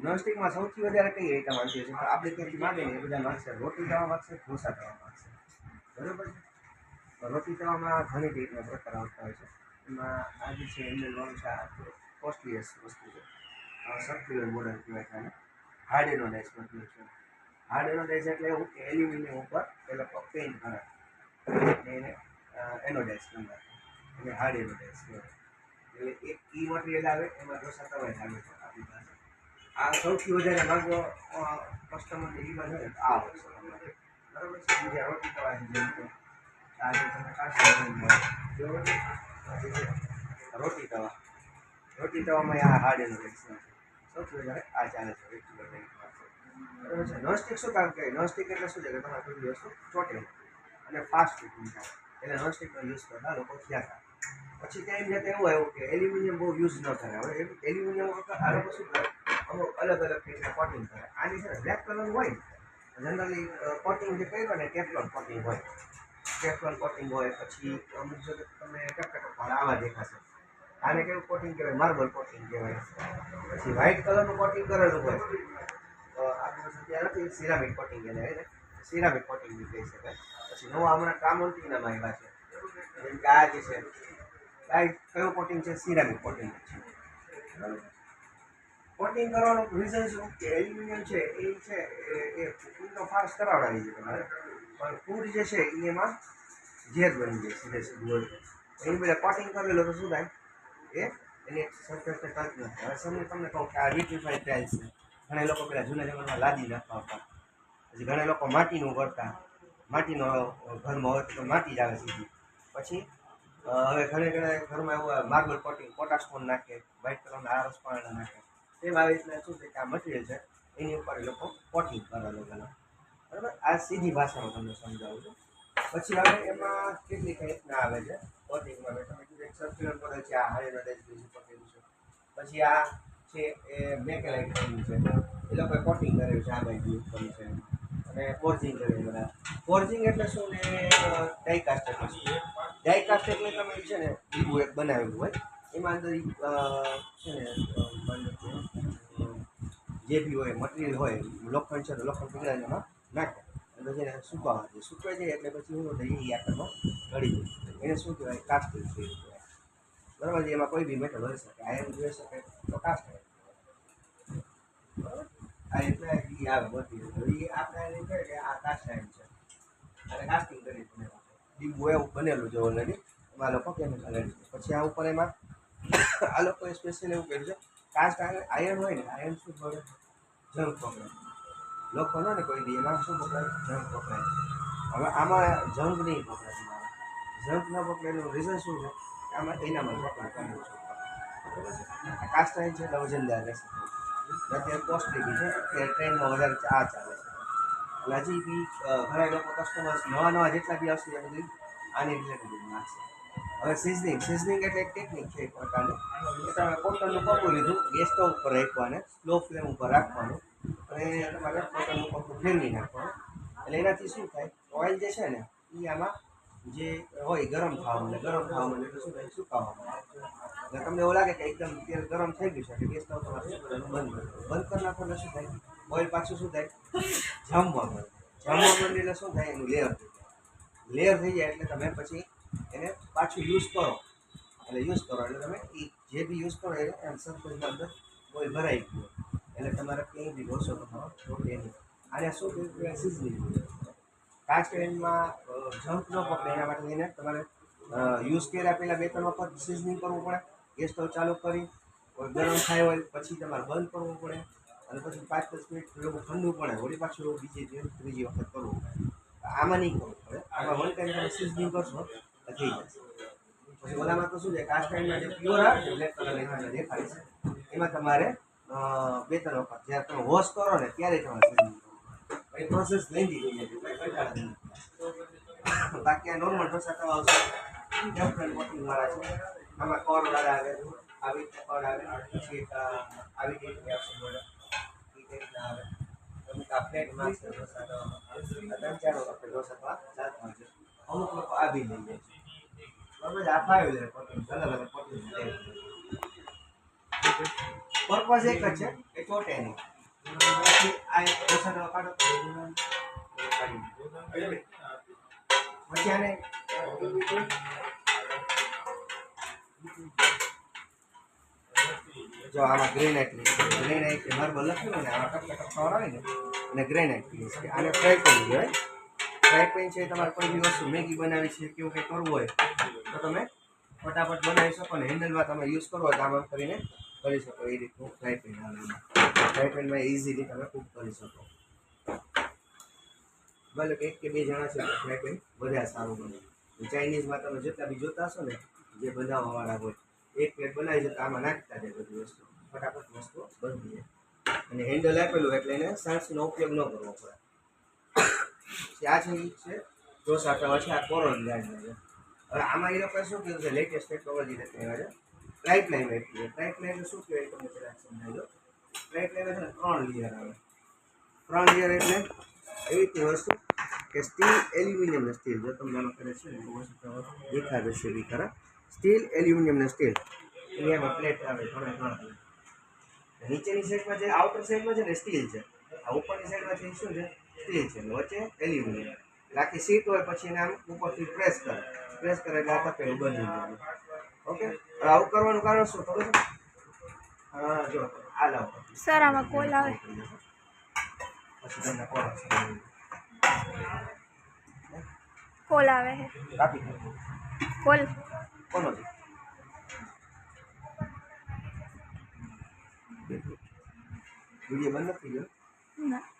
નોનસ્ટિકમાં સૌથી વધારે કઈ આઈટમ આવતી છે તો આપણે ત્યાંથી માગે ને એ બધા માગશે. રોટી તવા માગશે, ઢોસા તવા માગશે, બરાબર છે. તો રોટી તવામાં ઘણી રીતના પ્રકાર આવતા હોય છે. એમાં આ જે છે એમને લોન છે આ કોસ્ટલીએસ્ટ વસ્તુ છે. સર્ક્યુલર મોડલ કહેવાય છે આને. હાર્ડ એનોડાઇઝ મટીરિયલ છે. હાર્ડ એનોડાઇઝ એટલે એવું કે એલ્યુમિનિયમ ઉપર એ લોકો પેઇન્ટ કરે એને એનોડાઇઝ કરી નાખે એટલે હાર્ડ એનોડાઇઝ કહેવાય. એટલે એક ઈ મટીરિયલ આવે એમાં ઢોસા તવા જ આવે છે આપણી પાસે. આ સૌથી વધારે ભાગો કસ્ટમરને ઈમાં છે ને આ હોય છે અમારે, બરાબર છે. બીજા રોટી તવા છે જેમ કે આ જે તમે રોટી તવા, રોટી તવામાં આ હાર્ડ એનોડાઇઝ છે. સૌથી વધારે આ ચાલે છે રેગ્યુલર રેન્જમાં, બરાબર છે. નોનસ્ટિક શું કામ કહે? નોનસ્ટિક એટલે શું છે કે તમારે કોઈ વસ્તુ ચોટે અને ફાસ્ટ કુકિંગ થાય એટલે નોનસ્ટિકનો યુઝ કરતા લોકો થયા હતા. પછી ટાઈમ જતાં એવું આવ્યું કે એલ્યુમિનિયમ બહુ યુઝ ન કરે. હવે એલ્યુમિનિયમ વખત આ લોકો શું કરે, અમુક અલગ અલગ ટાઈપના કોટિંગ કરે. આની છે ને બ્લેક કલરનું હોય જનરલી કોટિંગ જે કહ્યું ને ટેફલોન કોટિંગ હોય. ટેફલોન કોટિંગ હોય, પછી અમુક જગ્યાએ તમે ટકટક આવા દેખાશે. આને કેવું કોટિંગ કહેવાય? માર્બલ કોટિંગ કહેવાય. પછી વ્હાઇટ કલરનું કોટિંગ કરેલું હોય તો આપણે અત્યારે નથી સિરામિક કોટિંગ એને સિરામિક કોટિંગ બી કહી શકાય. પછી નવા હમણાં ટ્રામોન્ટીનામાં આવ્યા છે જેમ કે આ જે છે આ કયું કોટિંગ છે? સિરામિક કોટિંગ છે, બરાબર. કોટિંગ કરવાનું રીઝન શું કે એલ્યુમિનિયમ છે એ કુકિંગ તો ફાસ્ટ કરાવડાવી છે તમારે, પણ ફૂડ જે છે એ એમાં ઝેર બની જાય સીધે સીધું હોય. એની બધા કોટિંગ કરેલો તો શું થાય એ એની સરફેસને ટચ ન થાય. હવે સમય તમને કહું કે આ વિટ્રીફાઈડ ટાઇલ્સ છે. ઘણા લોકો પેલા જૂના જમાનામાં લાદી નાખવા આવતા, પછી ઘણા લોકો માટીનું કરતા. માટીનો ઘરમાં હોય તો માટી જ આવે સીધી. પછી હવે ઘણા ઘરમાં એવું માર્બલ કોટિંગ પોટાશ પણ નાખે, વ્હાઇટ કલરના આરસ પાણી નાખે. તેમ આવી રીતના શું છે કે આ મટીરિયલ છે એની ઉપર એ લોકો કોટિંગ કરે અલગ અલગ, બરાબર. આ સીધી ભાષામાં તમને સમજાવું છું. પછી હવે એમાં કેટલીક રીતના આવે છે કોટિંગમાં. તમે કીધું એક સર્ક્યુલર મોડલ છે, આ હાઈ એનોડાઇઝ બીજું પકડ્યું છે. પછી આ છે એ મેકેલાઇટ કર્યું છે, એ લોકોએ કોટિંગ કરેલું છે આ બાજુ યુઝ કર્યું છે. અને ફોર્જિંગ કરેલું બધા. ફોર્જિંગ એટલે શું ને ડાયકાસ્ટ એટલે શું? ડાયકાસ્ટ એટલે તમે છે ને બીજું એક બનાવેલું હોય એમાં અંદર છે ને જે બી હોય મટીરિયલ હોય લોખંડ છે તો લોખંડ પીગળા એમાં નાખે અને પછી એને સુકાવા દે. સુકાઈ જાય એટલે પછી શું થાય એ આકારમાં ગળી જાય. એને શું કહેવાય? કાસ્ટિંગ કહેવાય, બરાબર છે. એમાં કોઈ બી મેટલ હોઈ શકે, આયર્ન જોઈ શકે તો કાસ્ટ આયર્ન, બરાબર. આ એટલે એ આવે મટીરિયલ એ આપણે એમ કહે કે આ કાસ્ટ આયર્ન છે અને કાસ્ટિંગ કરી ડીબું એવું બનેલું છે ઓલરેડી. એમાં લોકો કેમિકલ રેડી છે. પછી આ ઉપર એમાં આ લોકોએ સ્પેશિયલ એવું કર્યું છે કાસ્ટ આયર્ન હોય ને આયર્ન શું પડે? જંગ પકડે. લોકો ને કોઈ દી એમાં શું પકડાય? જંગ પકડાય. હવે આમાં જંગ નહીં પકડે તમારે. જંગ ન પકડે એનું રીઝન શું છે? આમાં એનામાં પકડ કરવું છે, બરાબર છે. કાસ્ટ આયર્ન છે એટલે વજનદાર રહેશે. અત્યારે કોસ્ટલી બી છે કે ટ્રેનમાં વધારે આ ચાલે છે. એટલે હજી બી ઘણા લોકો કસ્ટમર્સ નવા જેટલા બી આવશે એ બધી આની રિલેટેડ નાખશે. હવે સિઝનિંગ એટલે એક ટેકનિક છે એક પ્રકારની. એ તમે કોટનનું કપડું લીધું, ગેસ સ્ટવ ઉપર રાખવાને સ્લો ફ્લેમ ઉપર રાખવાનું અને તમારે કોટનનું કપડું ફેરવી નાખવાનું. એટલે એનાથી શું થાય? ઓઇલ જે છે ને એ આમાં જે હોય ગરમ થવા મળે એટલે શું થાય? સુકાવા મળે. એટલે તમને એવું લાગે કે એકદમ તેલ ગરમ થઈ ગયું છે એટલે ગેસ સ્ટવ તમારે શું કરવાનું? બંધ કરી નાખો એટલે શું થાય? ઓઇલ પાછું શું થાય? જમવા મળે. એટલે શું થાય? એનું લેયર થઈ જાય એટલે તમે પછી એને પાછું યુઝ કરો એટલે તમે એ જે બી યુઝ કરો એ સરફેસના અંદર ઓઇલ ભરાઈ ગયું એટલે તમારે ક્યાંય બી ઢોસો તમારો રોટે નહીં. આને શું કહેવાય? સિઝનિંગ. કાસ્ટ આયર્નમાં જંપ ન પકડે એના માટે એને તમારે યુઝ કર્યા પહેલાં 2-3 વખત સિઝનિંગ કરવું પડે. ગેસ સ્ટવ ચાલુ કરી ગરમ થાય હોય પછી તમારે બંધ કરવું પડે અને પછી 5-10 મિનિટ એવું ઠંડુ પડે વળી પાછું એવું ત્રીજી વખત કરવું પડે. આમાં નહીં કરવું પડે. આમાં વન ટાઈમ તમે સિઝનિંગ કરશો તો થઈ જશે. પછી ઓલામાં તો શું છે? કાસ્ટ આયર્નમાં જે પ્યોર આવે ને બ્લેક કલર દેખાય છે એમાં તમારે 2-3 વખત જ્યારે તમે વોશ કરો ને ત્યારે તમારે સિઝનિંગ કરવું પડે. એ પ્રોસેસ લેન્ધી થઈ જાય. બાકી આ નોર્મલ ઢોસા તવા આવશે ડિફરન્ટ કોટિંગવાળા છે. આમાં કોરવાળા આવે, આવી કોર આવે, પછી આવી રીતની આવશે મોડલ એ રીતના આવે. અમુક આ પ્લેટ મારશે ઢોસા તવામાં 3-4 વખત ઢોસા તવા ચાલતા છે. અમુક લોકો આ બી લઈ જાય છે, બરાબર. આ 5 લેયર કોટિંગ અલગ કોટિંગ પર્પઝ એક જ છે કે ચોટે નહીં. પછી આ એક ઓછા કાઢો કાઢી પછી આને જો આમાં ગ્રેનાઇટ માર્બલ લખ્યું ને આમાં ટપકા ટપકા આવે ને અને ગ્રેનાઇટ પીસ છે આને ફ્રાય કરી દેવાય ફ્રાય પેન છે તમારે કોઈ બી વસ્તુ મેગી બનાવી છે કેવું કંઈ કરવું હોય તો તમે ફટાફટ બનાવી શકો ને હેન્ડલમાં તમે યુઝ કરો તો આમ કરીને કરી શકો એ રીતનું ફ્રાય પેન આવે ફ્રાય પેનમાં ઇઝીલી તમે કૂક કરી શકો ભલે કે એક કે બે જણા છે તો ફ્રાય પેન વધારે સારું બને ચાઇનીઝમાં તમે જેટલા બી જોતા હશો ને જે બનાવવાવાળા હોય એક પ્લેટ બનાવી છે તો આમાં નાખતા જાય બધી વસ્તુ ફટાફટ વસ્તુ બની જાય અને હેન્ડલ આપેલું એટલે એને સાણસીનો ઉપયોગ ન કરવો પડે આ છે એ છે ઢોસા તવા છે આ કોરોન બ્રાન્ડના છે હવે આમાં એ લોકોએ શું કીધું છે લેટેસ્ટ ટેકનોલોજી નથી આવ્યા છે ટ્રાઇપ લાઈન આપી છે ટ્રાઇપ લાઈન શું કહેવાય તમને પહેલાં સમજાવી દો ટ્રાઇપ લાઈન છે ને 3 લેયર આવે 3 લેયર એટલે એવી રીતની વસ્તુ કે સ્ટીલ એલ્યુમિનિયમ ને સ્ટીલ જો તમને આમાં કરે છે ને દેખાય છે બી ખરા સ્ટીલ એલ્યુમિનિયમ ને સ્ટીલ એની આમાં પ્લેટ આવે ત્રણ નીચેની સાઈડમાં જે આઉટર સાઈડમાં છે ને સ્ટીલ છે આ ઉપરની સાઈડમાં છે શું છે સ્ટીલ છે ને વચ્ચે એલ્યુમિનિયમ એટલે આખી સીટ હોય પછી એને આમ ઉપરથી પ્રેસ કરે એટલે આ તપેલું બની જાય ઓકે આવું કરવાનું કારણ શું ખબર છે હા જો આ લાવો સર આમાં કોલ આવે પછી તમને કોલ કોલ આવે છે કાપી કોલ કોનો છે વિડીયો બંધ નથી ગયો ના